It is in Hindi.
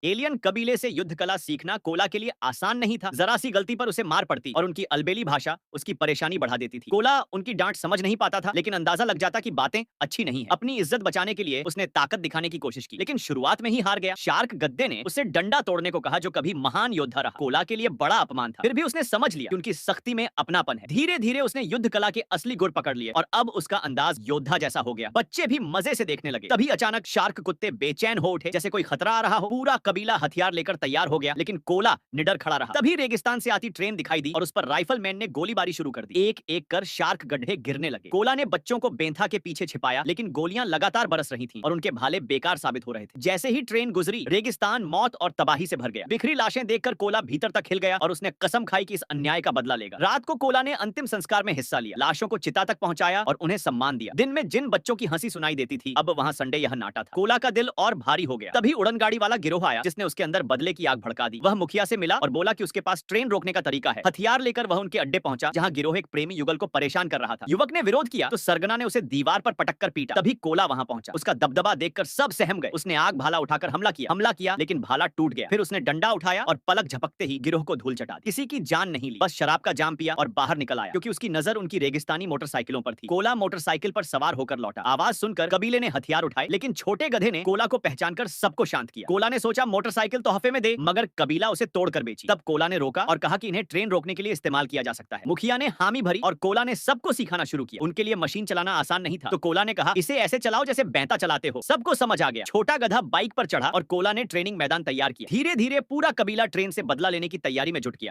एलियन कबीले से युद्ध कला सीखना कोला के लिए आसान नहीं था। जरा सी गलती पर उसे मार पड़ती और उनकी अलबेली भाषा उसकी परेशानी बढ़ा देती थी। कोला उनकी डांट समझ नहीं पाता था, लेकिन अंदाजा लग जाता कि बातें अच्छी नहीं है। अपनी इज्जत बचाने के लिए उसने ताकत दिखाने की कोशिश की, लेकिन शुरुआत में ही हार गया। शार्क गद्दे ने उसे डंडा तोड़ने को कहा, जो कभी महान योद्धा रहा। कोला के लिए बड़ा अपमान था। फिर भी उसने समझ लिया कि उनकी सख्ती में अपनापन है। धीरे धीरे उसने युद्ध कला के असली गुर पकड़ लिए और अब उसका अंदाज योद्धा जैसा हो गया। बच्चे भी मजे से देखने लगे। तभी अचानक शार्क कुत्ते बेचैन हो उठे, जैसे कोई खतरा आ रहा हो। पूरा कबीला हथियार लेकर तैयार हो गया, लेकिन कोला निडर खड़ा रहा। तभी रेगिस्तान से आती ट्रेन दिखाई दी और उस पर राइफलमैन ने गोलीबारी शुरू कर दी। एक एक कर शार्क गड्ढे गिरने लगे। कोला ने बच्चों को बेंथा के पीछे छिपाया, लेकिन गोलियां लगातार बरस रही थीं और उनके भाले बेकार साबित हो रहे थे। जैसे ही ट्रेन गुजरी, रेगिस्तान मौत और तबाही से भर गया। बिखरी लाशें देखकर कोला भीतर तक हिल गया और उसने कसम खाई कि इस अन्याय का बदला लेगा। रात को कोला ने अंतिम संस्कार में हिस्सा लिया, लाशों को चिता तक पहुंचाया और उन्हें सम्मान दिया। दिन में जिन बच्चों की हंसी सुनाई देती थी, अब वहां संडे यह नाटा था। कोला का दिल और भारी हो गया। तभी उड़न गाड़ी वाला गिरोह आया, जिसने उसके अंदर बदले की आग भड़का दी। वह मुखिया से मिला और बोला कि उसके पास ट्रेन रोकने का तरीका है। हथियार लेकर वह उनके अड्डे पहुंचा, जहां गिरोह एक प्रेमी युगल को परेशान कर रहा था। युवक ने विरोध किया तो सरगना ने उसे दीवार पर पटक कर पीटा। तभी कोला वहां पहुंचा। उसका दबदबा देखकर सब सहम गए। उसने आग भाला उठाकर हमला किया, लेकिन भाला टूट गया। फिर उसने डंडा उठाया और पलक झपकते ही गिरोह को धूल चटा दी। किसी की जान नहीं ली, बस शराब का जाम पिया और बाहर निकल आया, क्योंकि उसकी नजर उनकी रेगिस्तानी मोटरसाइकिलों पर थी। कोला मोटरसाइकिल पर सवार होकर लौटा। आवाज सुनकर कबीले ने हथियार उठाए, लेकिन छोटे गधे ने कोला को पहचानकर सबको शांत किया। कोला ने सोचा मोटरसाइकिल तोहफे में दे, मगर कबीला उसे तोड़कर बेची। तब कोला ने रोका और कहा कि इन्हें ट्रेन रोकने के लिए इस्तेमाल किया जा सकता है। मुखिया ने हामी भरी और कोला ने सबको सिखाना शुरू किया। उनके लिए मशीन चलाना आसान नहीं था, तो कोला ने कहा, इसे ऐसे चलाओ जैसे बैंता चलाते हो। सबको समझ आ गया। छोटा गधा बाइक पर चढ़ा और कोला ने ट्रेनिंग मैदान तैयार किया। धीरे धीरे पूरा कबीला ट्रेन से बदला लेने की तैयारी में जुट गया।